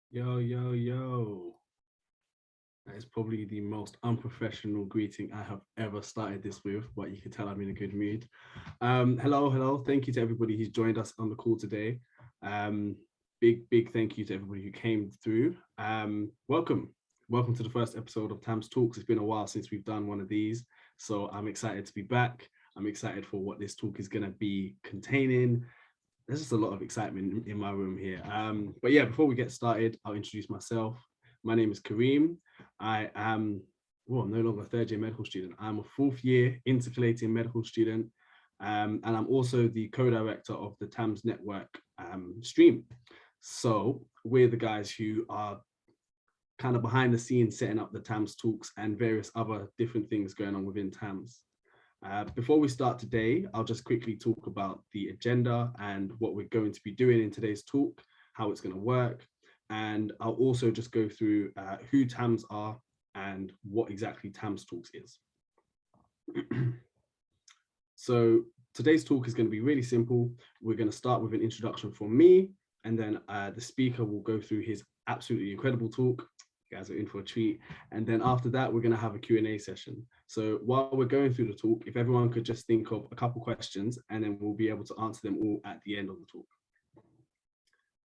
Yo, yo, yo. That is probably the most unprofessional greeting I have ever started this with, but you can tell I'm in a good mood. Hello, hello. Thank you to everybody who's joined us on the call today. Big thank you to everybody who came through. Welcome. Welcome to the first episode of Tam's Talks. It's been a while since we've done one of these, so I'm excited to be back. I'm excited for what this talk is going to be containing. There's just a lot of excitement in my room here. But yeah, before we get started, I'll introduce myself. My name is Kareem. I am, well, I'm no longer a third year medical student. I'm a fourth year intercalating medical student. And I'm also the co-director of the TAMS network stream. So we're the guys who are kind of behind the scenes setting up the TAMS talks and various other different things going on within TAMS. Before we start today, I'll just quickly talk about the agenda and what we're going to be doing in today's talk, how it's going to work. And I'll also just go through who TAMS are and what exactly TAMS Talks is. So today's talk is going to be really simple. We're going to start with an introduction from me, and then the speaker will go through his absolutely incredible talk. You guys are in for a treat. And then after that, we're going to have a Q&A session. So while we're going through the talk, if everyone could just think of a couple questions, and then we'll be able to answer them all at the end of the talk.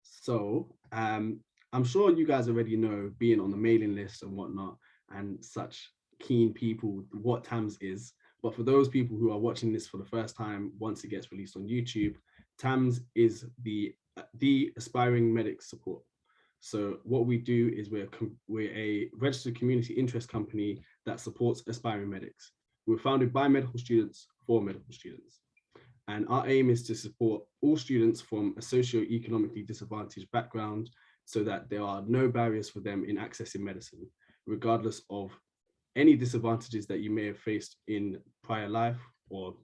So I'm sure you guys already know, being on the mailing list and whatnot, and such keen people, what TAMS is. But for those people who are watching this for the first time, once it gets released on YouTube, TAMS is the Aspiring Medics Support. So what we do is we're a registered community interest company that supports aspiring medics. We're founded by medical students for medical students. And our aim is to support all students from a socio-economically disadvantaged background so that there are no barriers for them in accessing medicine, regardless of any disadvantages that you may have faced in prior life, or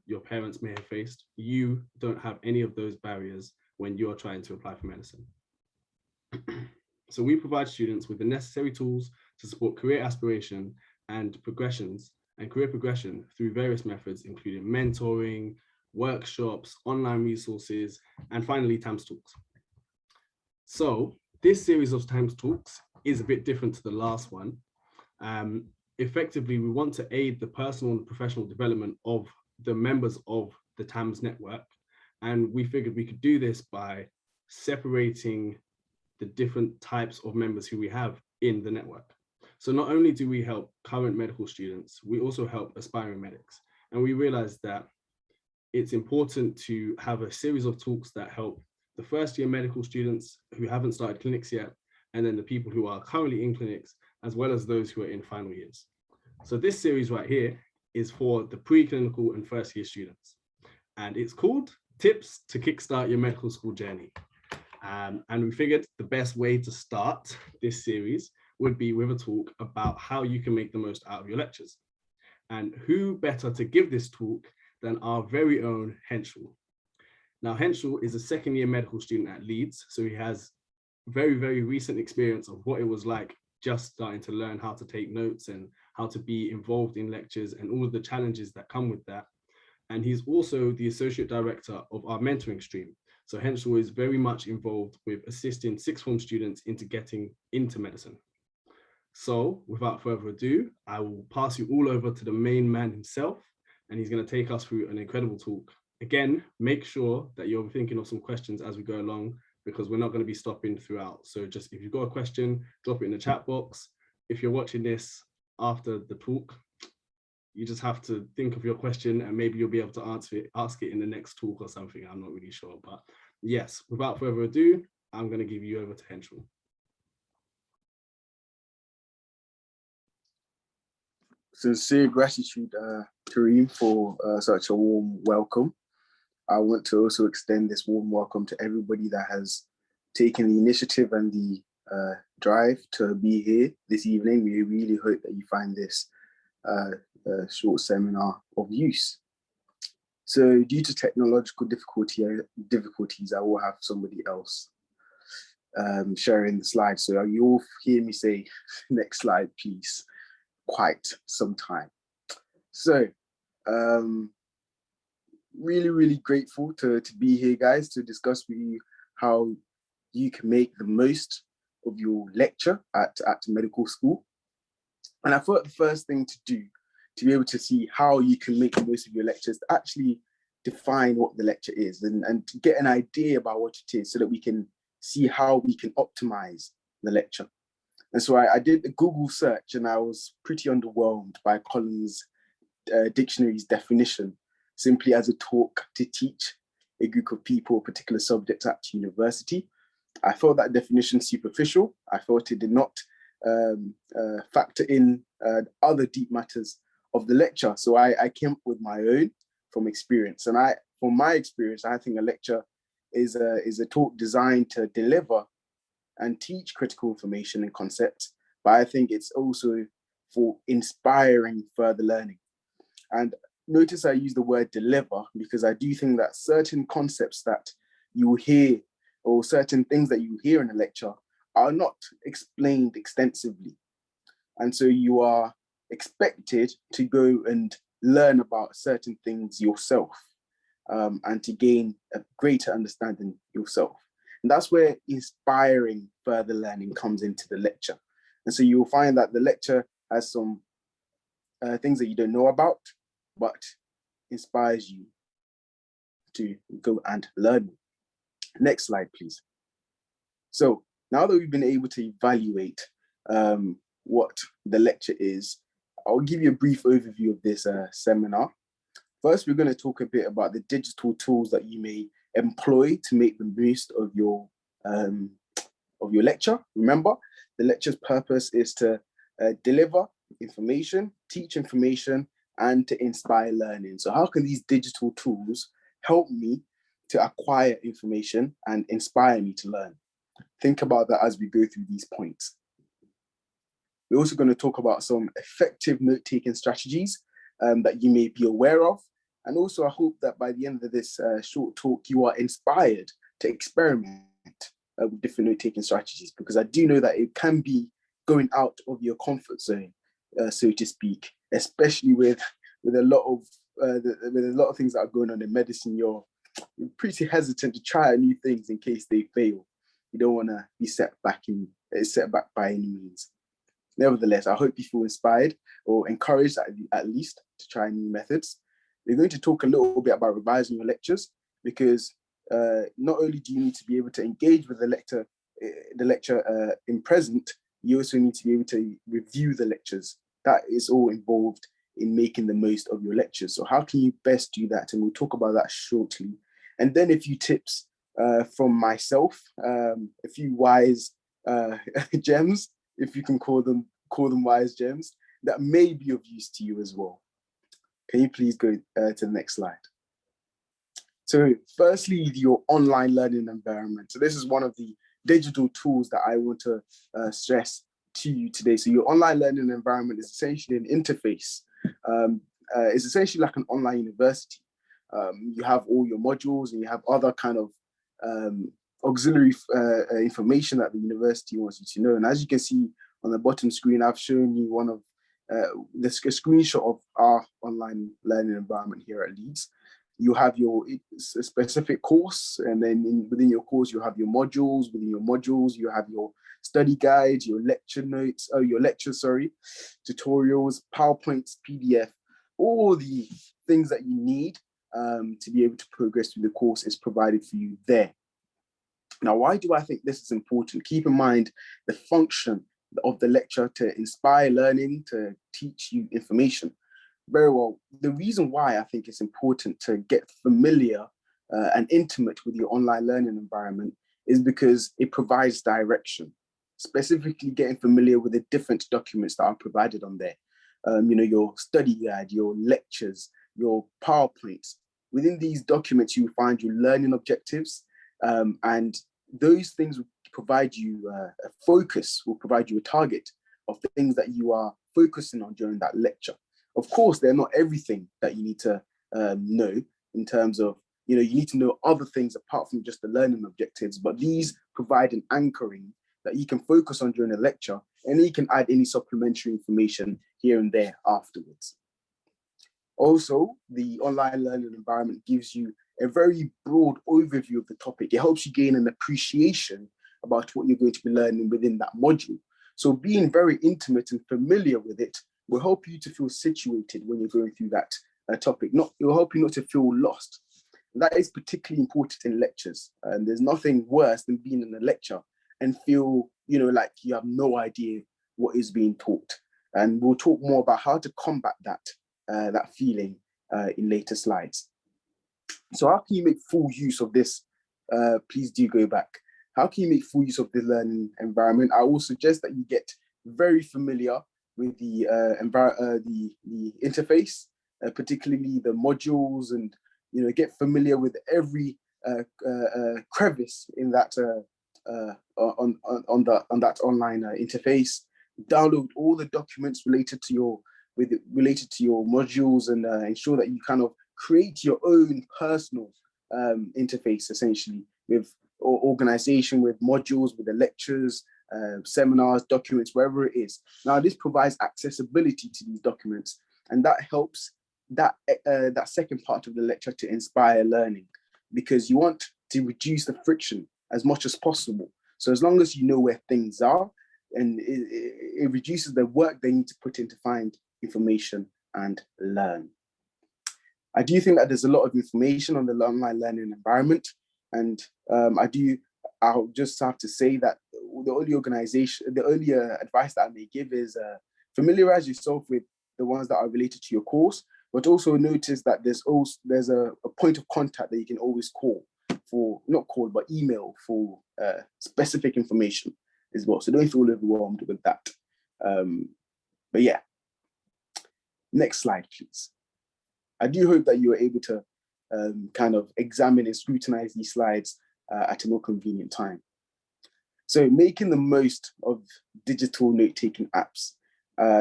your parents may have faced. You don't have any of those barriers when you're trying to apply for medicine. So we provide students with the necessary tools to support career aspiration and progressions and career progression through various methods, including mentoring, workshops, online resources, and finally, TAMS Talks. So this series of TAMS Talks is a bit different to the last one. Effectively, we want to aid the personal and professional development of the members of the TAMS network. And we figured we could do this by separating the different types of members who we have in the network. So not only do we help current medical students, we also help aspiring medics. And we realized that it's important to have a series of talks that help the first year medical students who haven't started clinics yet, and then the people who are currently in clinics, as well as those who are in final years. So this series right here is for the preclinical and first year students. And it's called Tips to Kickstart Your Medical School Journey. And we figured the best way to start this series would be with a talk about how you can make the most out of your lectures. And who better to give this talk than our very own Henschel. Now, Henschel is a second year medical student at Leeds, so he has very, very recent experience of what it was like just starting to learn how to take notes and how to be involved in lectures and all of the challenges that come with that. And he's also the associate director of our mentoring stream. So Henschel is very much involved with assisting sixth form students into getting into medicine. So without further ado, I will pass you all over to the main man himself, and he's going to take us through an incredible talk. Again, make sure that you're thinking of some questions as we go along, because we're not going to be stopping throughout. So just if you've got a question, drop it in the chat box. If you're watching this after the talk, you just have to think of your question and maybe you'll be able to ask it in the next talk or something. I'm not really sure, but yes, without further ado, I'm going to give you over to Henschel. Sincere gratitude, Kareem, for such a warm welcome. I want to also extend this warm welcome to everybody that has taken the initiative and the drive to be here this evening. We really hope that you find this short seminar of use. So due to technological difficulties, I will have somebody else sharing the slide. So you all hear me say, next slide, please, quite some time. So really, really grateful to be here, guys, to discuss with you how you can make the most of your lecture at medical school. And I thought the first thing to do to be able to see how you can make the most of your lectures, to actually define what the lecture is and to get an idea about what it is so that we can see how we can optimize the lecture. And so I did a Google search and I was pretty underwhelmed by Collins Dictionary's definition, simply as a talk to teach a group of people a particular subject at university. I felt that definition superficial. I felt it did not factor in other deep matters of the lecture. So I came up with my own from experience. And from my experience, I think a lecture is a talk designed to deliver and teach critical information and concepts, but I think it's also for inspiring further learning. And notice I use the word deliver because I do think that certain concepts that you hear or certain things that you hear in a lecture are not explained extensively. And so you are expected to go and learn about certain things yourself and to gain a greater understanding yourself. And that's where inspiring further learning comes into the lecture. And so you'll find that the lecture has some things that you don't know about, but inspires you to go and learn. Next slide, please. So now that we've been able to evaluate what the lecture is, I'll give you a brief overview of this seminar. First, we're going to talk a bit about the digital tools that you may employ to make the most of your lecture. Remember, the lecture's purpose is to deliver information, teach information, and to inspire learning. So how can these digital tools help me to acquire information and inspire me to learn? Think about that as we go through these points. We're also going to talk about some effective note-taking strategies that you may be aware of. And also, I hope that by the end of this short talk, you are inspired to experiment with different note-taking strategies, because I do know that it can be going out of your comfort zone so to speak, especially with a lot of with a lot of things that are going on in medicine. You're pretty hesitant to try new things in case they fail. You don't want to be set back by any means. Nevertheless, I hope you feel inspired or encouraged at least to try new methods. We're going to talk a little bit about revising your lectures because not only do you need to be able to engage with the lecture in present, you also need to be able to review the lectures. That is all involved in making the most of your lectures. So how can you best do that? And we'll talk about that shortly. And then a few tips from myself, a few wise gems, if you can call them wise gems, that may be of use to you as well. Can you please go to the next slide? So firstly, your online learning environment. So this is one of the digital tools that I want to stress to you today. So your online learning environment is essentially an interface. It's essentially like an online university. You have all your modules and you have other kind of auxiliary information that the university wants you to know. And as you can see on the bottom screen, I've shown you one of the screenshot of our online learning environment here at Leeds. You have your specific course, and then within your course, you have your modules. Within your modules, you have your study guides, your lecture notes, tutorials, PowerPoints, PDF, all the things that you need to be able to progress through the course is provided for you there. Now, why do I think this is important? Keep in mind the function of the lecture to inspire learning, to teach you information. Very well. The reason why I think it's important to get familiar and intimate with your online learning environment is because it provides direction, specifically getting familiar with the different documents that are provided on there. Your study guide, your lectures, your PowerPoints. Within these documents, you will find your learning objectives, and those things will provide you a focus, will provide you a target of the things that you are focusing on during that lecture. Of course, they're not everything that you need to know in terms of, you need to know other things apart from just the learning objectives, but these provide an anchoring that you can focus on during a lecture, and then you can add any supplementary information here and there afterwards. Also, the online learning environment gives you a very broad overview of the topic. It helps you gain an appreciation about what you're going to be learning within that module. So being very intimate and familiar with it will help you to feel situated when you're going through that topic. It will help you not to feel lost. And that is particularly important in lectures. And there's nothing worse than being in a lecture and feel, like you have no idea what is being taught. And we'll talk more about how to combat that feeling in later slides. So how can you make full use of this? Please do go back. How can you make full use of the learning environment? I will suggest that you get very familiar with the interface, particularly the modules, and get familiar with every crevice in that on that online interface. Download all the documents related to your modules, and ensure that you kind of create your own personal interface, essentially, with organization, with modules, with the lectures, seminars, documents, wherever it is. Now, this provides accessibility to these documents, and that helps that second part of the lecture to inspire learning, because you want to reduce the friction as much as possible. So as long as you know where things are, and it reduces the work they need to put in to find information and learn. I do think that there's a lot of information on the online learning environment, and I'll just have to say that the only advice that I may give is familiarize yourself with the ones that are related to your course, but also notice that there's a point of contact that you can always email for specific information as well. So don't feel overwhelmed with that. But yeah, next slide, please. I do hope that you are able to kind of examine and scrutinize these slides at a more convenient time. So making the most of digital note-taking apps.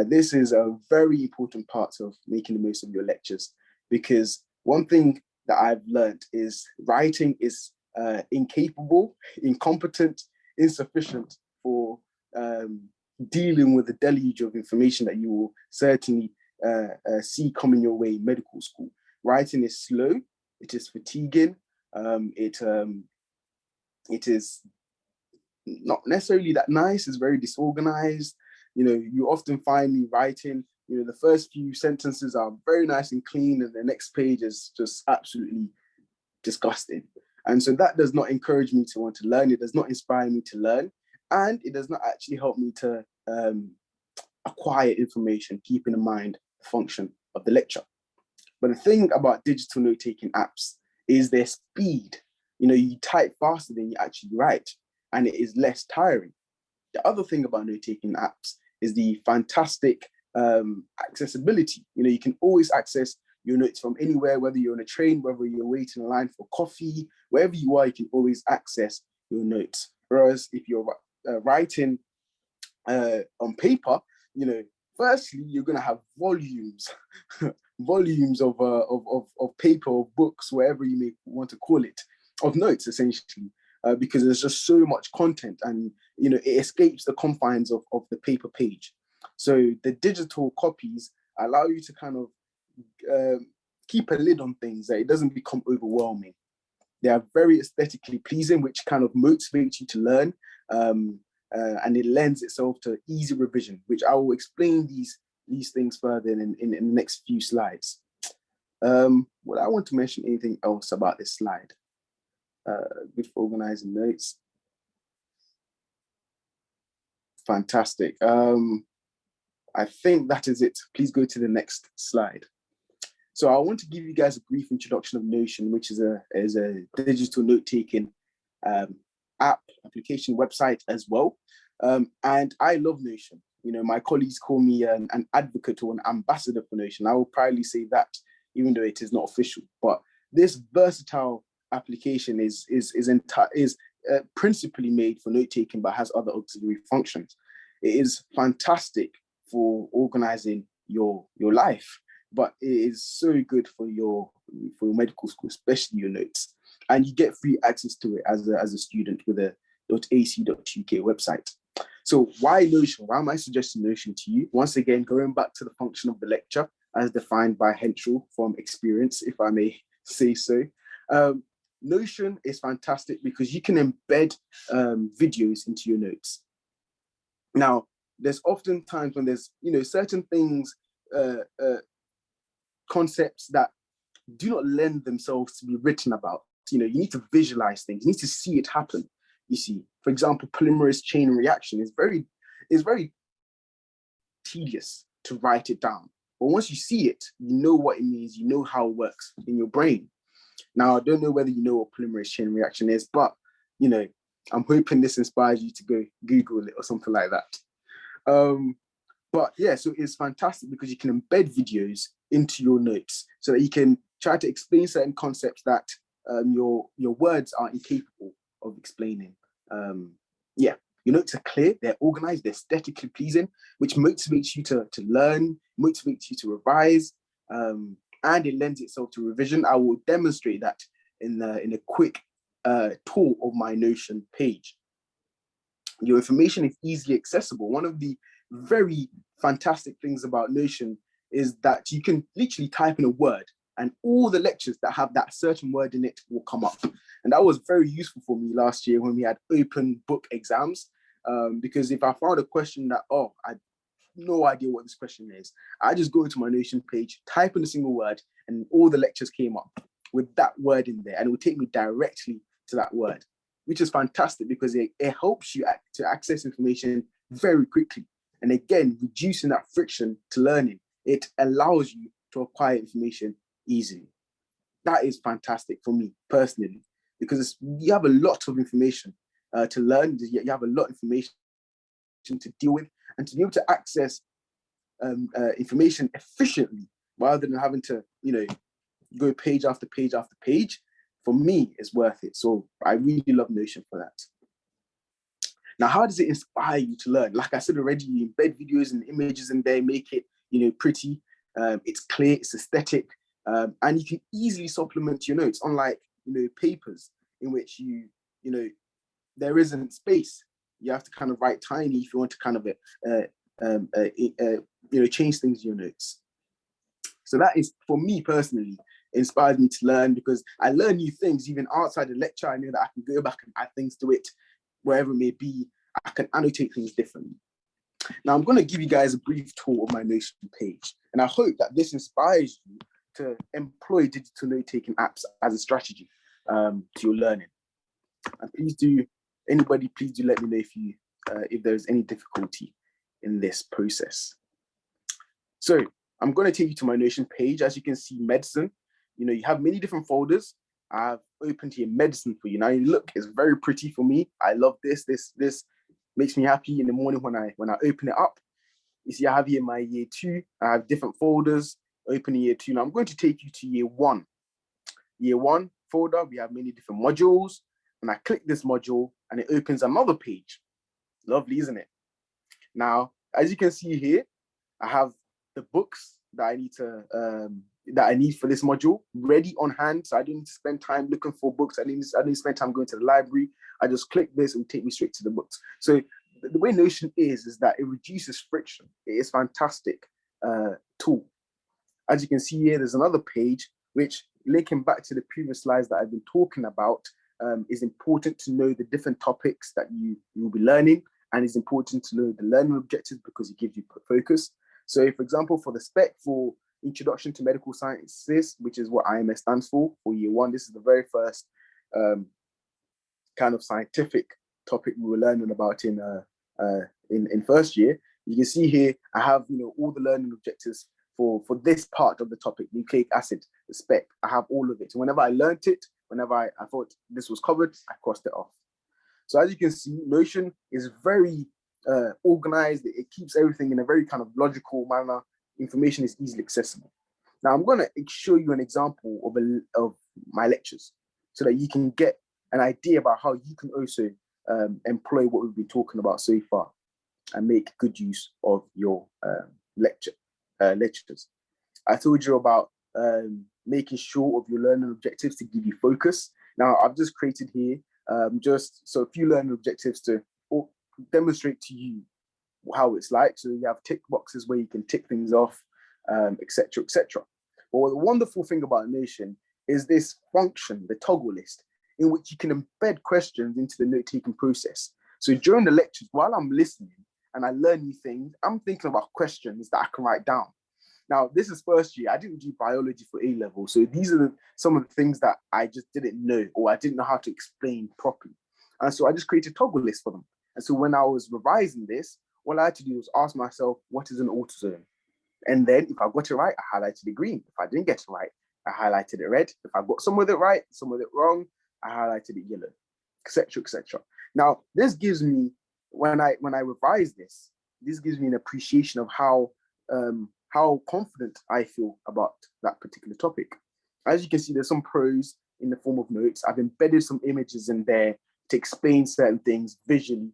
This is a very important part of making the most of your lectures, because one thing that I've learned is writing is incapable, incompetent, insufficient for dealing with the deluge of information that you will certainly see coming your way in medical school. Writing is slow, it is fatiguing, it is not necessarily that nice, it's very disorganized. You often find me writing, the first few sentences are very nice and clean, and the next page is just absolutely disgusting. And so that does not encourage me to want to learn. It does not inspire me to learn. And it does not actually help me to acquire information, keeping in mind the function of the lecture. But the thing about digital note-taking apps is their speed. You type faster than you actually write, and it is less tiring. The other thing about note-taking apps is the fantastic accessibility. You can always access your notes from anywhere, whether you're on a train, whether you're waiting in line for coffee, wherever you are, you can always access your notes. Whereas if you're writing on paper, firstly, you're going to have volumes, volumes of paper, of books, whatever you may want to call it, of notes, essentially, because there's just so much content, and it escapes the confines of the paper page. So the digital copies allow you to kind of keep a lid on things, that it doesn't become overwhelming. They are very aesthetically pleasing, which kind of motivates you to learn, and it lends itself to easy revision, which I will explain these things further in the next few slides. Well, I want to mention anything else about this slide. Good for organizing notes. Fantastic. I think that is it. Please go to the next slide. So I want to give you guys a brief introduction of Notion, which is a digital note-taking application website as well. And I love Notion. My colleagues call me an advocate or an ambassador for Notion. I will proudly say that, even though it is not official. But this versatile application is principally made for note-taking, but has other auxiliary functions. It is fantastic for organizing your life, but it is so good for your medical school, especially your notes. And you get free access to it as a student with a .ac.uk website. So why Notion? Why am I suggesting Notion to you? Once again, going back to the function of the lecture as defined by Henschel from experience, if I may say so. Notion is fantastic because you can embed videos into your notes. Now, there's often times when there's certain things, concepts that do not lend themselves to be written about. You need to visualize things. You need to see it happen. You see, for example, polymerase chain reaction is very tedious to write it down. But once you see it, you know what it means. You know how it works in your brain. Now, I don't know whether you know what polymerase chain reaction is, but I'm hoping this inspires you to go Google it or something like that. But yeah, so it's fantastic because you can embed videos into your notes so that you can try to explain certain concepts that your words are incapable of explaining. Yeah, your notes are clear, they're organized, they're aesthetically pleasing, which motivates you to learn, motivates you to revise, and it lends itself to revision. I will demonstrate that in a quick tour of my Notion page. Your information is easily accessible. One of the very fantastic things about Notion is that you can literally type in a word and all the lectures that have that certain word in it will come up. And that was very useful for me last year when we had open book exams, because if I found a question that, I had no idea what this question is, I just go into my Notion page, type in a single word, and all the lectures came up with that word in there, and it would take me directly to that word, which is fantastic because it helps you to access information very quickly. And again, reducing that friction to learning, it allows you to acquire information easily. That is fantastic for me personally, because you have a lot of information to learn. You have a lot of information to deal with, and to be able to access information efficiently rather than having to, go page after page after page. For me, it's worth it. So I really love Notion for that. Now, how does it inspire you to learn? Like I said already, you embed videos and images in there, make it, pretty. It's clear, it's aesthetic, and you can easily supplement your notes. Unlike, papers in which there isn't space. You have to kind of write tiny if you want to kind of change things in your notes. So that is, for me personally, inspires me to learn, because I learn new things even outside the lecture. I know that I can go back and add things to it, wherever it may be. I can annotate things differently. Now, I'm going to give you guys a brief tour of my Notion page, and I hope that this inspires you to employ digital note-taking apps as a strategy to your learning. And please do let me know if there's any difficulty in this process. So I'm going to take you to my Notion page. As you can see, medicine, you have many different folders. I've opened here medicine for you. Now, look, it's very pretty for me. I love this. This makes me happy in the morning when I open it up. You see, I have here my year 2. I have different folders. Open year 2. Now I'm going to take you to year 1. Year 1 folder, we have many different modules. And I click this module and it opens another page. Lovely, isn't it? Now, as you can see here, I have the books that I need for this module ready on hand. So I didn't spend time looking for books. I didn't spend time going to the library. I just click this and take me straight to the books. So the way Notion is that it reduces friction. It is a fantastic tool. As you can see here, there's another page, which, linking back to the previous slides that I've been talking about, is important to know the different topics that you will be learning, and it's important to know the learning objectives because it gives you focus. So, for example, for the spec for Introduction to Medical Sciences, which is what IMS stands for year 1, this is the very first kind of scientific topic we were learning about in first year. You can see here I have all the learning objectives for this part of the topic, nucleic acid, the spec. I have all of it. So whenever I learned it, whenever I thought this was covered, I crossed it off. So as you can see, Notion is very organized. It keeps everything in a very kind of logical manner. Information is easily accessible. Now I'm going to show you an example of my lectures so that you can get an idea about how you can also employ what we've been talking about so far and make good use of your lectures. I told you about making sure of your learning objectives to give you focus. Now I've just created here a few learning objectives to demonstrate to you how it's like. So you have tick boxes where you can tick things off, etc., etc. But the wonderful thing about Notion is this function, the toggle list, in which you can embed questions into the note-taking process. So during the lectures, while I'm listening and I learn new things, I'm thinking about questions that I can write down. Now, this is first year. I didn't do biology for A-level. So these are some of the things that I just didn't know, or I didn't know how to explain properly. And so I just created a toggle list for them. And so when I was revising this, all I had to do was ask myself, what is an autozone? And then if I got it right, I highlighted it green. If I didn't get it right, I highlighted it red. If I got some of it right, some of it wrong, I highlighted it yellow, etc., etc. Now, this gives me, when I revise this gives me an appreciation of how confident I feel about that particular topic. As you can see, there's some pros in the form of notes. I've embedded some images in there to explain certain things visually,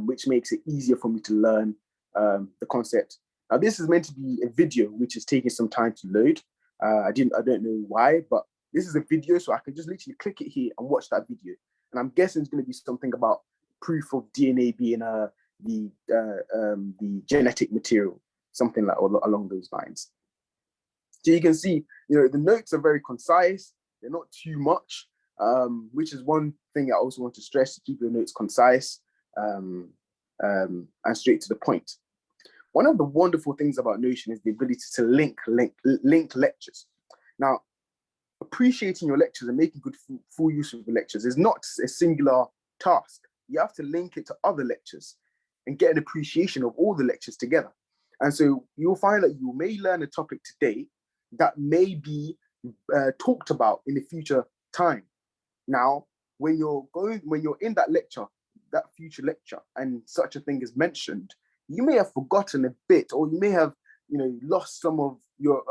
which makes it easier for me to learn the concept. Now, this is meant to be a video, which is taking some time to load. I don't know why, but this is a video, so I can just literally click it here and watch that video. And I'm guessing it's going to be something about proof of DNA being the genetic material, something like along those lines. So you can see, the notes are very concise. They're not too much, which is one thing I also want to stress, to keep your notes concise and straight to the point. One of the wonderful things about Notion is the ability to link lectures. Now, appreciating your lectures and making good full use of your lectures is not a singular task. You have to link it to other lectures and get an appreciation of all the lectures together. And so you'll find that you may learn a topic today that may be talked about in the future time. Now, when you're in that lecture, that future lecture, and such a thing is mentioned, you may have forgotten a bit, or you may have, lost some of your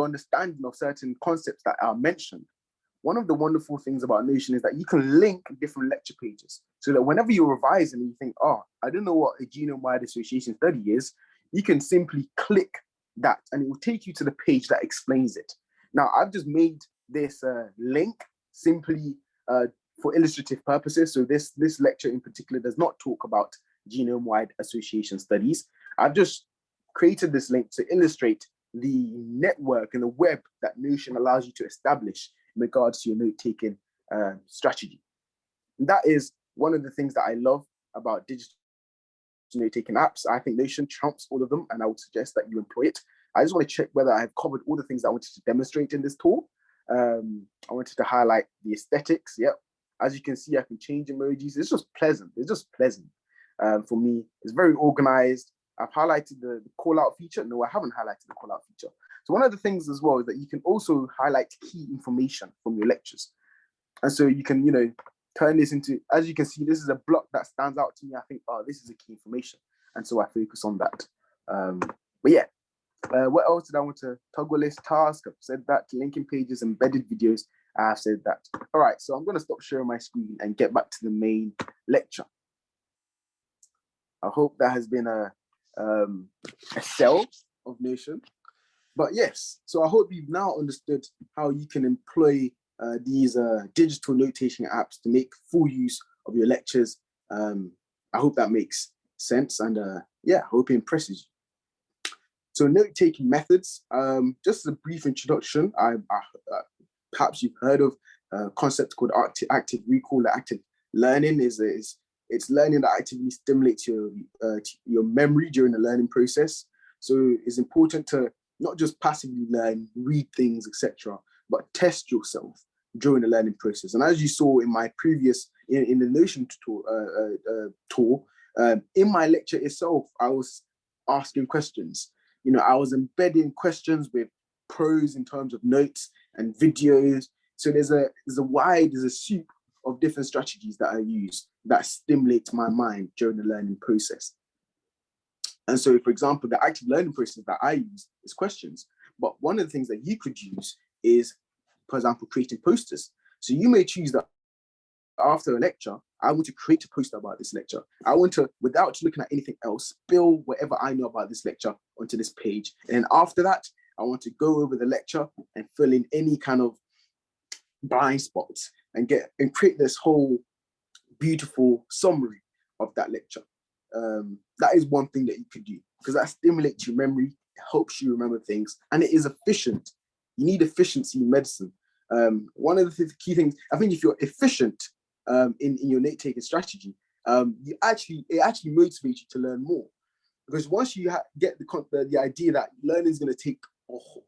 understanding of certain concepts that are mentioned. One of the wonderful things about Notion is that you can link different lecture pages, so that whenever you're revising and you think, I don't know what a genome-wide association study is, you can simply click that and it will take you to the page that explains it. Now, I've just made this link simply for illustrative purposes. So this lecture in particular does not talk about genome-wide association studies. I've just created this link to illustrate the network and the web that Notion allows you to establish in regards to your note-taking strategy. And that is one of the things that I love about digital note-taking apps. I think Notion trumps all of them, and I would suggest that you employ it. I just want to check whether I've covered all the things that I wanted to demonstrate in this tool. I wanted to highlight the aesthetics. Yep. As you can see, I can change emojis. It's just pleasant. It's just pleasant for me. It's very organized. I've highlighted the call out feature. No, I haven't highlighted the call out feature. So one of the things as well is that you can also highlight key information from your lectures. And so you can, turn this into, as you can see, this is a block that stands out to me. I think, oh, this is a key information. And so I focus on that. But yeah, what else did I want to toggle list task? I've said that. Linking pages, embedded videos. I've said that. All right, so I'm going to stop sharing my screen and get back to the main lecture. I hope that has been a sell of Notion. But yes, so I hope you've now understood how you can employ these digital notation apps to make full use of your lectures. I hope that makes sense, and yeah, I hope it impresses you. So note-taking methods, just as a brief introduction, perhaps you've heard of a concept called active recall. Active learning it's learning that actively stimulates your memory during the learning process. So it's important to not just passively learn, read things, etc., but test yourself during the learning process. And as you saw in my previous, in the Notion tour, in my lecture itself, I was asking questions. I was embedding questions with pros in terms of notes and videos. So there's a soup of different strategies that I use that stimulate my mind during the learning process. And so, for example, the active learning process that I use is questions. But one of the things that you could use is, for example, creating posters. So you may choose that after a lecture, I want to create a poster about this lecture. I want to, without looking at anything else, spill whatever I know about this lecture onto this page. And then after that, I want to go over the lecture and fill in any kind of blind spots and create this whole beautiful summary of that lecture. That is one thing that you could do, because that stimulates your memory, it helps you remember things, and it is efficient. You need efficiency in medicine. One of the key things, I think, if you're efficient in your note-taking strategy, it actually motivates you to learn more. Because once you get the idea that learning is going to take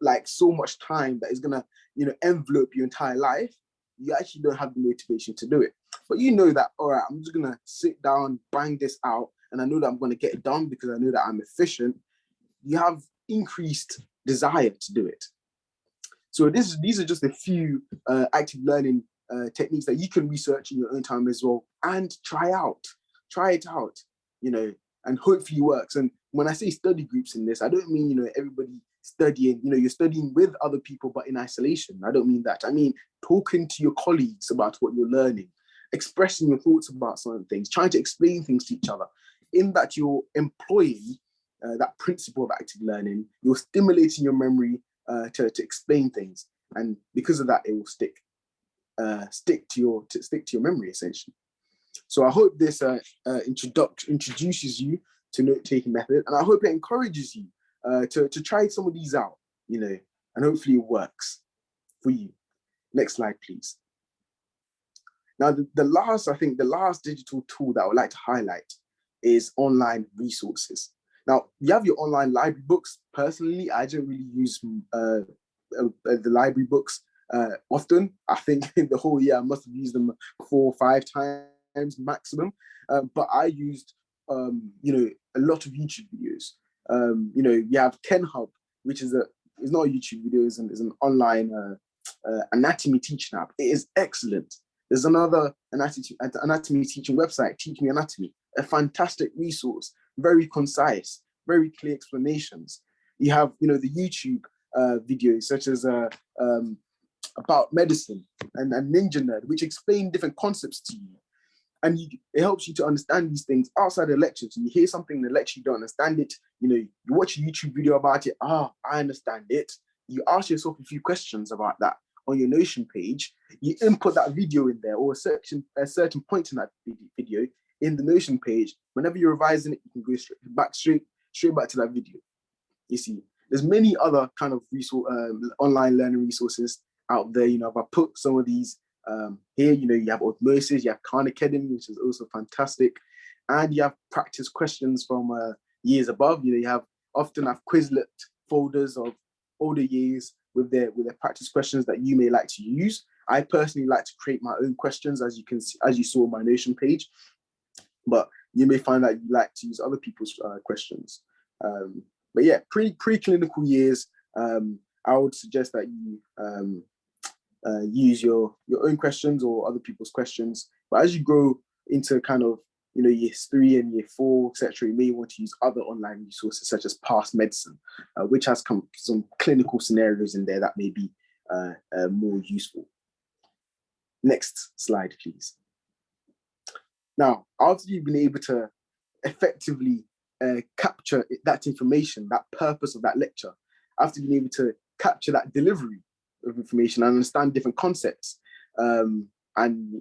like so much time that is going to envelope your entire life, you actually don't have the motivation to do it. But you know that, all right, I'm just going to sit down, bang this out, and I know that I'm going to get it done because I know that I'm efficient. You have increased desire to do it. So these are just a few active learning techniques that you can research in your own time as well, and try it out, and hopefully it works. And when I say study groups in this, I don't mean, everybody studying, you're studying with other people, but in isolation. I don't mean that. I mean, talking to your colleagues about what you're learning, expressing your thoughts about certain things, trying to explain things to each other. In that, you're employing that principle of active learning. You're stimulating your memory to explain things, and because of that, it will stick to your memory, essentially. So I hope this introduces you to note-taking method, and I hope it encourages you to try some of these out, and hopefully it works for you. Next slide, please. Now, the last digital tool that I would like to highlight is online resources. Now, you have your online library books. Personally, I don't really use the library books often. I think in the whole year, I must have used them 4 or 5 times maximum. But I used, a lot of YouTube videos. You have KenHub, which is not a YouTube video, is an online anatomy teaching app. It is excellent. There's another anatomy teaching website, Teach Me Anatomy, a fantastic resource, very concise, very clear explanations. You have, the YouTube videos such as about medicine and Ninja Nerd, which explain different concepts to you. And it helps you to understand these things outside the lecture. So you hear something in the lecture, you don't understand it. You watch a YouTube video about it. I understand it. You ask yourself a few questions about that. on your Notion page, you input that video in there, or a certain point in that video in the Notion page. Whenever you're revising it, you can go straight back to that video. You see, there's many other kind of online learning resources out there. If I put some of these here, you have Osmosis, you have Khan Academy, which is also fantastic, and you have practice questions from years above. You often have Quizlet folders of older years with their practice questions that you may like to use. I personally like to create my own questions, as you saw on my Notion page, but you may find that you like to use other people's questions. But yeah, pre-clinical years, I would suggest that you use your own questions or other people's questions. But as you grow into kind of years 3 and year 4, etc., you may want to use other online resources such as Past Medicine, which has some clinical scenarios in there that may be more useful. Next slide, please. Now, after you've been able to effectively capture that information, that purpose of that lecture, after being able to capture that delivery of information and understand different concepts, and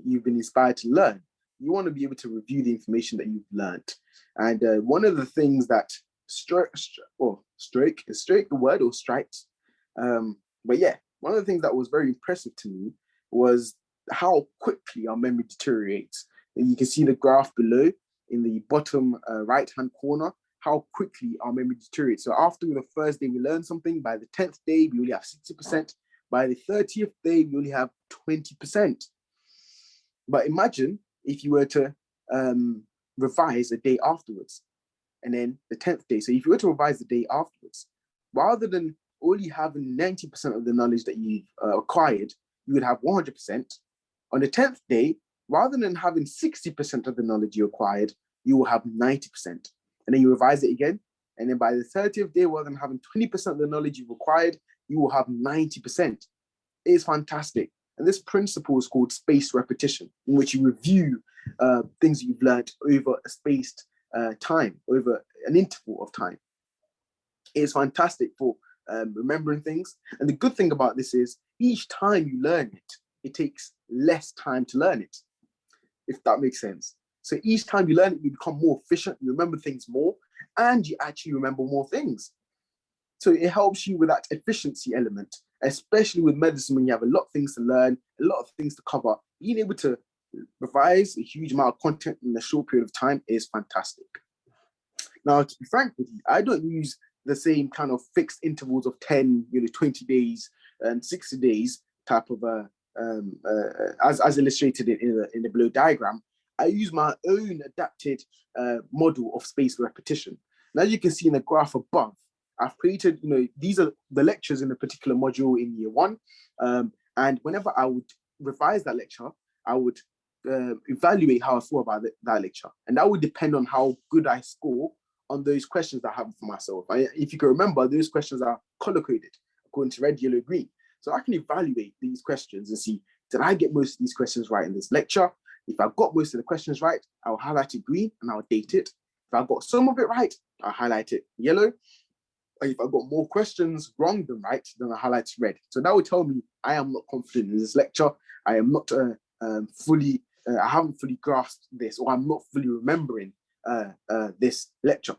you've been inspired to learn, you want to be able to review the information that you've learned. And one of the things that but yeah, one of the things that was very impressive to me was how quickly our memory deteriorates. And you can see the graph below in the bottom right-hand corner, how quickly our memory deteriorates. So after the first day we learn something, by the 10th day, we only have 60%. By the 30th day, we only have 20%. But imagine if you were to revise a day afterwards, and then the 10th day. So if you were to revise the day afterwards, rather than only having 90% of the knowledge that you've acquired, you would have 100%. On the 10th day, rather than having 60% of the knowledge you acquired, you will have 90%. And then you revise it again. And then by the 30th day, rather than having 20% of the knowledge you've acquired, you will have 90%. It is fantastic. And this principle is called spaced repetition, in which you review things you've learned over a spaced time, over an interval of time. It is fantastic for remembering things. And the good thing about this is each time you learn it, it takes less time to learn it, if that makes sense. So each time you learn it, you become more efficient, you remember things more, and you actually remember more things. So it helps you with that efficiency element, especially with medicine when you have a lot of things to learn, a lot of things to cover. Being able to revise a huge amount of content in a short period of time is fantastic. Now, to be frank with you, I don't use the same kind of fixed intervals of 10, 20 days and 60 days type of as illustrated in the below diagram. I use my own adapted model of spaced repetition. And as you can see in the graph above, I've created, these are the lectures in a particular module in year 1. And whenever I would revise that lecture, I would evaluate how I thought about that lecture. And that would depend on how good I score on those questions that I have for myself. If you can remember, those questions are color-coded according to red, yellow, green. So I can evaluate these questions and see, did I get most of these questions right in this lecture? If I got most of the questions right, I'll highlight it green and I'll date it. If I got some of it right, I'll highlight it yellow. If I got more questions wrong than right, then I highlight it red. So that would tell me I am not confident in this lecture. I am not I haven't fully grasped this, or I'm not fully remembering this lecture.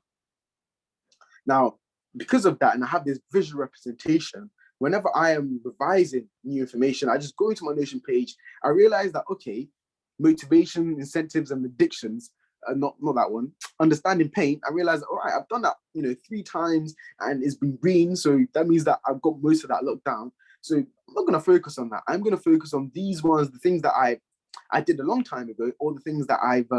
Now, because of that, and I have this visual representation, whenever I am revising new information, I just go into my Notion page. I realize that, okay, motivation, incentives, and addictions, not that one, understanding pain, I realize, all right, I've done that, 3 times and it's been green. So that means that I've got most of that locked down. So I'm not going to focus on that. I'm going to focus on these ones, the things that I did a long time ago, or the things that I've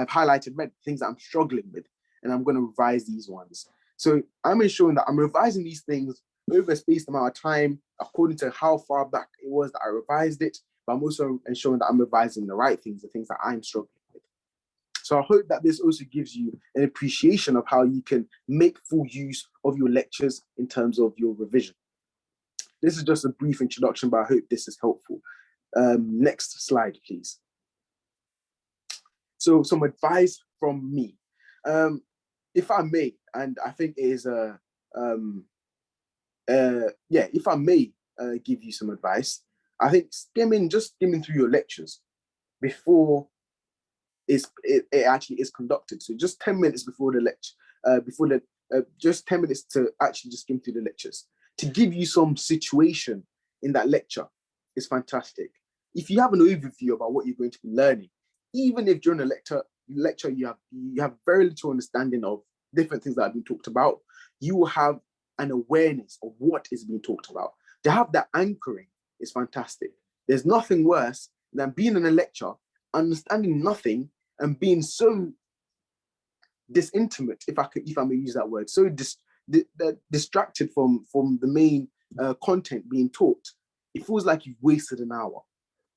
highlighted red, things that I'm struggling with, and I'm going to revise these ones. So I'm ensuring that I'm revising these things over a spaced amount of time according to how far back it was that I revised it, but I'm also ensuring that I'm revising the right things, the things that I'm struggling with. So I hope that this also gives you an appreciation of how you can make full use of your lectures in terms of your revision. This is just a brief introduction, but I hope this is helpful. Next slide, please. So some advice from me. If I may, and I think it is if I may give you some advice. I think just skimming through your lectures before it actually is conducted. So just 10 minutes before the lecture, just 10 minutes to actually just skim through the lectures to give you some situation in that lecture is fantastic. If you have an overview about what you're going to be learning, even if during a lecture you have very little understanding of different things that have been talked about, you will have an awareness of what is being talked about. To have that anchoring is fantastic. There's nothing worse than being in a lecture, understanding nothing, and being so disintimate, if I may use that word, so distracted from the main content being taught. It feels like you've wasted an hour.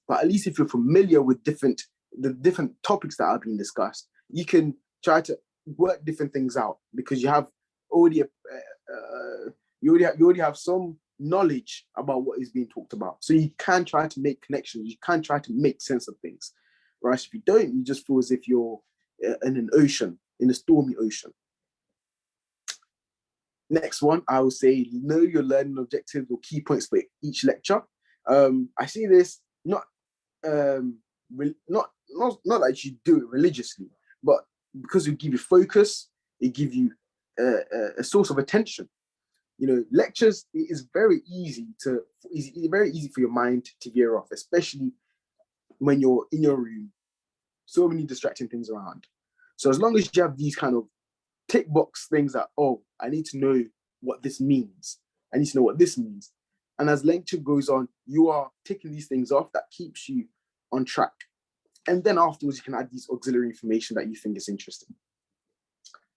But at least if you're familiar with the different topics that are being discussed, you can try to work different things out because you have already you already have some knowledge about what is being talked about. So you can try to make connections. You can try to make sense of things. Whereas if you don't, you just feel as if you're in an ocean, in a stormy ocean. Next one, I will say, know your learning objectives or key points for each lecture. I see this not that you do it religiously, but because it give you focus, it give you a source of attention. You know, lectures, it is very easy for your mind to veer off, especially when you're in your room. So many distracting things around. So as long as you have these kind of tick box things that, oh, I need to know what this means. I need to know what this means. And as lecture goes on, you are ticking these things off that keeps you on track. And then afterwards, you can add these auxiliary information that you think is interesting.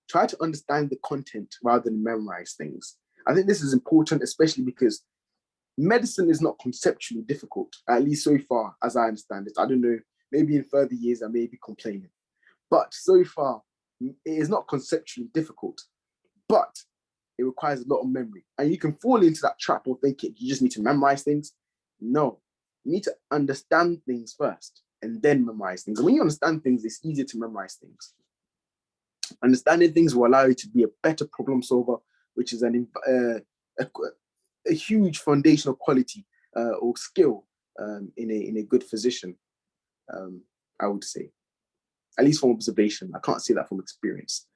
Try to understand the content rather than memorize things. I think this is important, especially because medicine is not conceptually difficult, at least so far as I understand it. I don't know, maybe in further years I may be complaining. But so far, it is not conceptually difficult, but it requires a lot of memory. And you can fall into that trap of thinking you just need to memorize things. No, you need to understand things first and then memorize things. And when you understand things, it's easier to memorize things. Understanding things will allow you to be a better problem solver, which is a huge foundational quality or skill in a good physician, I would say. At least from observation. I can't say that from experience.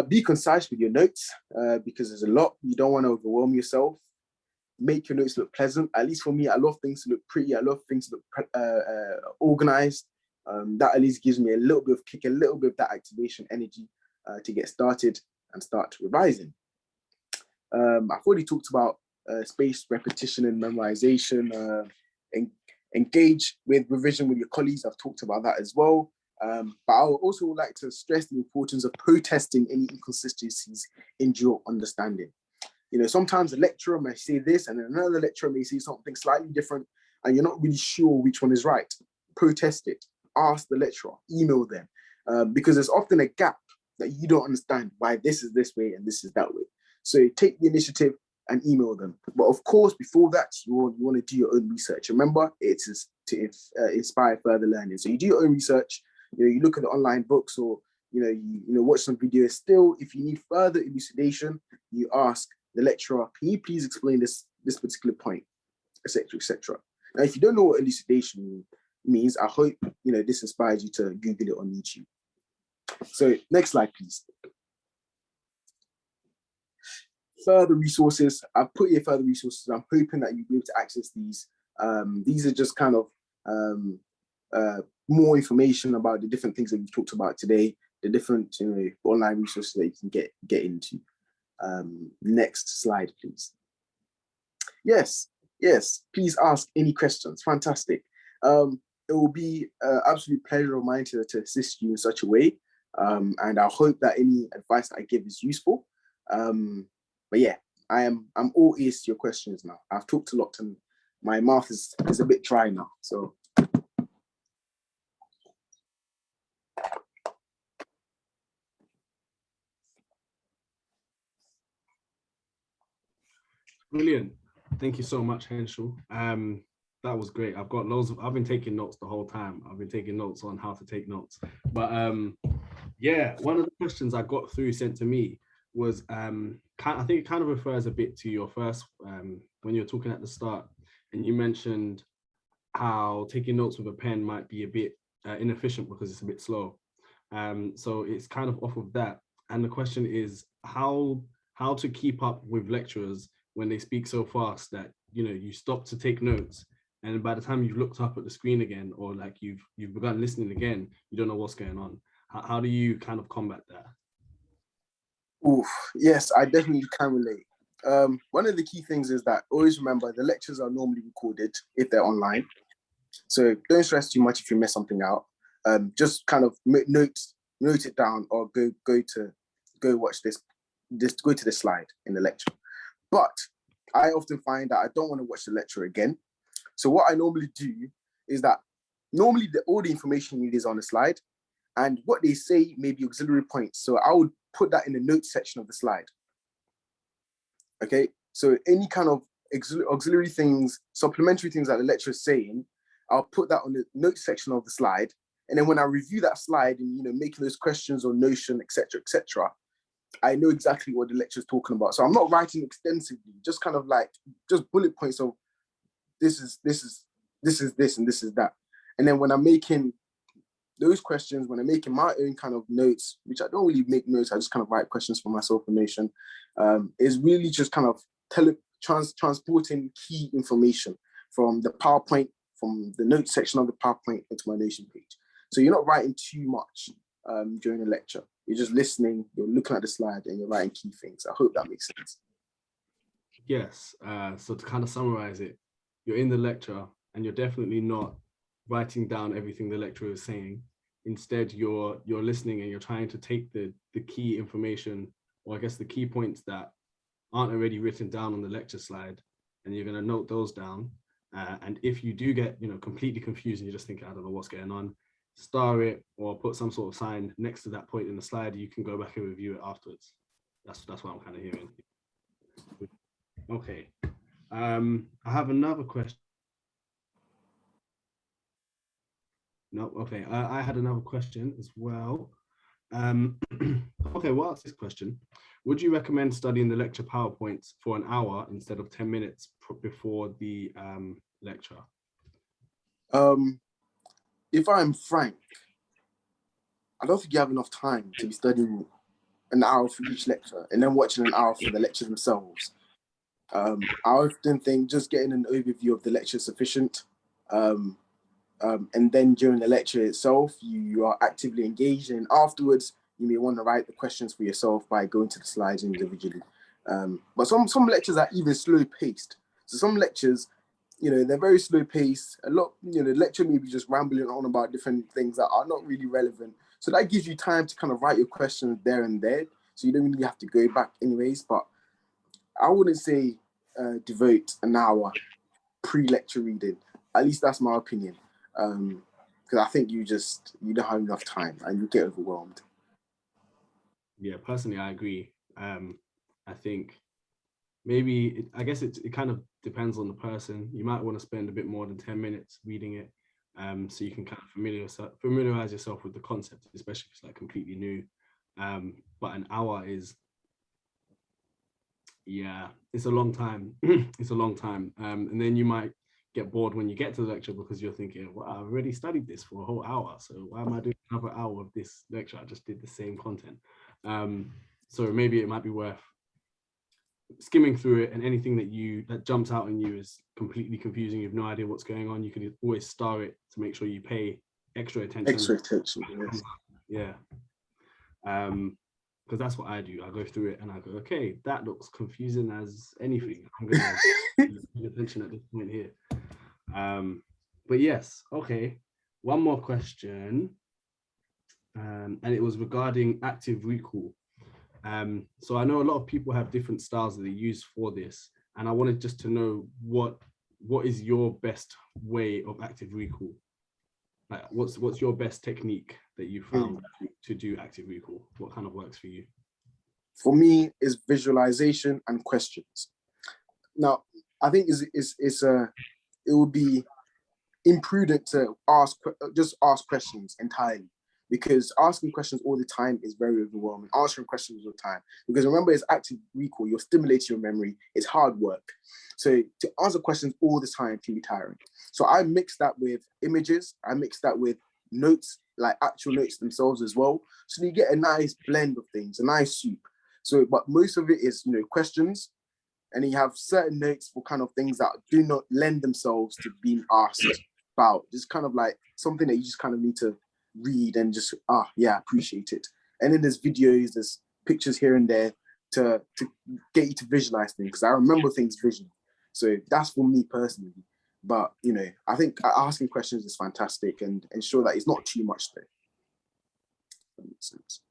Be concise with your notes because there's a lot. You don't want to overwhelm yourself. Make your notes look pleasant. At least for me, I love things to look pretty. I love things to look organized. That at least gives me a little bit of kick, a little bit of that activation energy to get started and start revising. I've already talked about spaced repetition and memorization. Engage with revision with your colleagues. I've talked about that as well. But I would also like to stress the importance of protesting any inconsistencies in your understanding. You know, sometimes a lecturer may say this and another lecturer may say something slightly different and you're not really sure which one is right. Protest it. Ask the lecturer, email them, because there's often a gap that you don't understand why this is this way and this is that way. So take the initiative and email them. But of course, before that, you want to do your own research. Remember, it is to inspire further learning. So you do your own research. You know, you look at the online books or you watch some videos. Still, if you need further elucidation, you ask the lecturer, can you please explain this particular point, etc., etc. Now, if you don't know what elucidation means, I hope this inspires you to Google it on YouTube. So next slide, please. Further resources. I've put here further resources. I'm hoping that you'll be able to access these. These are just kind of more information about the different things that we've talked about today, the different online resources that you can get into. Next slide, please. Yes, please ask any questions. Fantastic. It will be an absolute pleasure of mine to assist you in such a way. And I hope that any advice I give is useful. But yeah, I'm all ears to your questions now. I've talked a lot and my mouth is a bit dry now. So Brilliant. Thank you so much, Henschel. That was great. I've been taking notes the whole time. I've been taking notes on how to take notes. But yeah, one of the questions I got through sent to me was, I think it kind of refers a bit to your first when you're talking at the start, and you mentioned how taking notes with a pen might be a bit inefficient because it's a bit slow. So it's kind of off of that. And the question is how to keep up with lecturers when they speak so fast that you stop to take notes, and by the time you've looked up at the screen again, or like you've begun listening again, you don't know what's going on. How do you kind of combat that? Oof, yes, I definitely can relate. One of the key things is that always remember the lectures are normally recorded if they're online. So don't stress too much if you mess something out. Just kind of note it down, or go watch this, go to the slide in the lecture. But I often find that I don't want to watch the lecture again. So what I normally do is that normally all the information you need is on the slide, and what they say may be auxiliary points. So I would put that in the notes section of the slide. Okay, so any kind of auxiliary things, supplementary things that the lecturer is saying, I'll put that on the notes section of the slide. And then when I review that slide and making those questions on Notion, etc., I know exactly what the lecture is talking about. So I'm not writing extensively, just kind of like just bullet points of this is this and this is that. And then when I'm making those questions, when I'm making my own kind of notes, which I don't really make notes, I just kind of write questions for myself in Notion, is really just kind of transporting key information from the PowerPoint, from the notes section of the PowerPoint into my Notion page. So you're not writing too much during a lecture. You're just listening, you're looking at the slide, and you're writing key things. I hope that makes sense. Yes. So to kind of summarize it, you're in the lecture and you're definitely not writing down everything the lecturer is saying. Instead, you're listening and you're trying to take the key information, or I guess the key points that aren't already written down on the lecture slide, and you're going to note those down. And if you do get completely confused and you're just thinking, I don't know what's going on, star it or put some sort of sign next to that point in the slide. You can go back and review it afterwards. That's what I'm kind of hearing. Okay. I have another question. No, okay. I had another question as well. Okay, well, ask this question. Would you recommend studying the lecture PowerPoints for an hour instead of 10 minutes before the lecture? If I'm frank, I don't think you have enough time to be studying an hour for each lecture and then watching an hour for the lectures themselves. I often think just getting an overview of the lecture is sufficient. And then during the lecture itself, you are actively engaged, and afterwards, you may want to write the questions for yourself by going to the slides individually. But some lectures are even slow paced. So some lectures, they're very slow paced. A lot, the lecture may be just rambling on about different things that are not really relevant. So that gives you time to kind of write your questions there and there. So you don't really have to go back anyways. But I wouldn't say devote an hour pre-lecture reading. At least that's my opinion. Because I think you don't have enough time and you get overwhelmed. Yeah, personally, I agree. I think maybe I guess it kind of depends on the person. You might want to spend a bit more than 10 minutes reading it, so you can kind of familiarize yourself with the concept, especially if it's like completely new. But an hour is, yeah, it's a long time. It's a long time, and then you might get bored when you get to the lecture because you're thinking, well, I've already studied this for a whole hour, so why am I doing another hour of this lecture? I just did the same content. So maybe it might be worth skimming through it, and anything that jumps out on you is completely confusing, you have no idea what's going on, you can always star it to make sure you pay extra attention. Yes. Yeah. Because that's what I do. I go through it and I go, okay, that looks confusing as anything. I'm gonna pay attention at this point here. But yes, okay. One more question. And it was regarding active recall. So I know a lot of people have different styles that they use for this, and I wanted just to know what is your best way of active recall? Like, what's your best technique that you found to do active recall? What kind of works for you? For me, is visualization and questions. Now, I think it would be imprudent to just ask questions entirely. because asking questions all the time is very overwhelming. Answering questions all the time, because remember, it's active recall. You're stimulating your memory. It's hard work. So to answer questions all the time can be tiring. So I mix that with images. I mix that with notes, like actual notes themselves as well. So you get a nice blend of things, a nice soup. So, but most of it is, questions, and then you have certain notes for kind of things that do not lend themselves to being asked about. Just kind of like something that you just kind of need to read and just, appreciate it. And then there's videos, there's pictures here and there to get you to visualize things, because I remember things visually. So that's for me personally. But, I think asking questions is fantastic, and ensure that it's not too much there. That makes sense.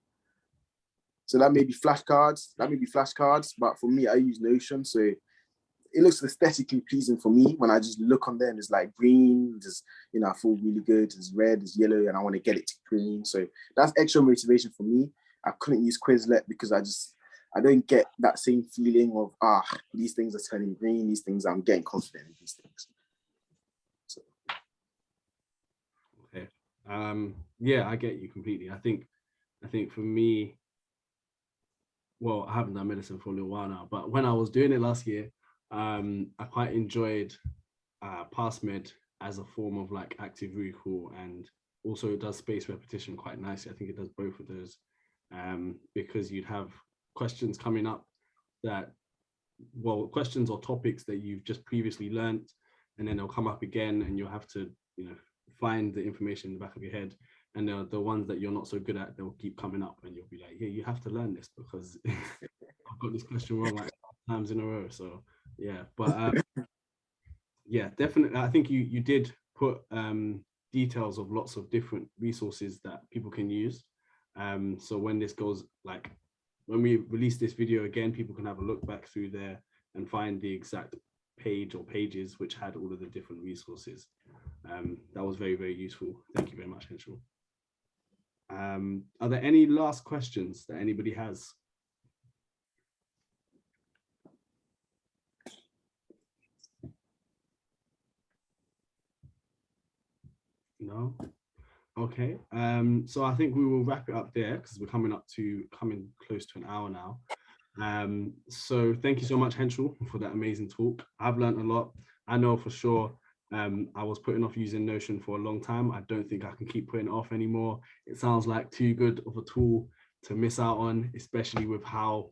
So that may be flashcards, but for me, I use Notion. So it looks aesthetically pleasing for me when I just look on there and it's like green, just, I feel really good. It's red, it's yellow, and I want to get it to green. So that's extra motivation for me. I couldn't use Quizlet because I don't get that same feeling of, these things are turning green, these things, I'm getting confident in these things. So. Okay. Yeah, I get you completely. I think for me, well, I haven't done medicine for a little while now, but when I was doing it last year, I quite enjoyed PassMed as a form of like active recall, and also it does spaced repetition quite nicely. I think it does both of those, because you'd have questions coming up questions or topics that you've just previously learnt, and then they'll come up again, and you'll have to, find the information in the back of your head. And the ones that you're not so good at, they'll keep coming up, and you'll be like, yeah, you have to learn this because I've got this question wrong like 5 times in a row. So yeah, but yeah, definitely. I think you did put details of lots of different resources that people can use. So when this goes, like when we release this video again, people can have a look back through there and find the exact page or pages which had all of the different resources. That was very, very useful. Thank you very much, Henschel. Are there any last questions that anybody has? No? Okay. So I think we will wrap it up there because we're coming close to an hour now. So thank you so much, Henschel, for that amazing talk. I've learned a lot. I know for sure I was putting off using Notion for a long time. I don't think I can keep putting it off anymore. It sounds like too good of a tool to miss out on, especially with how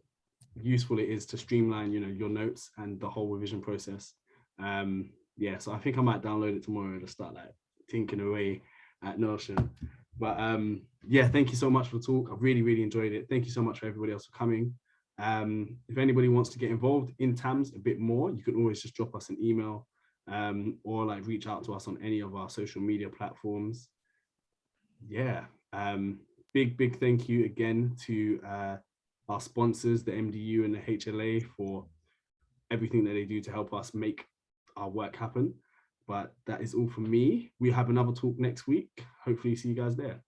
useful it is to streamline, your notes and the whole revision process. Yeah, so I think I might download it tomorrow to start like tinking away at Notion. But yeah, thank you so much for the talk. I've really, really enjoyed it. Thank you so much for everybody else for coming. If anybody wants to get involved in TAMS a bit more, you can always just drop us an email, or like reach out to us on any of our social media platforms. Yeah, big thank you again to our sponsors, the MDU and the HLA, for everything that they do to help us make our work happen. But that is all from me. We have another talk next week. Hopefully see you guys there.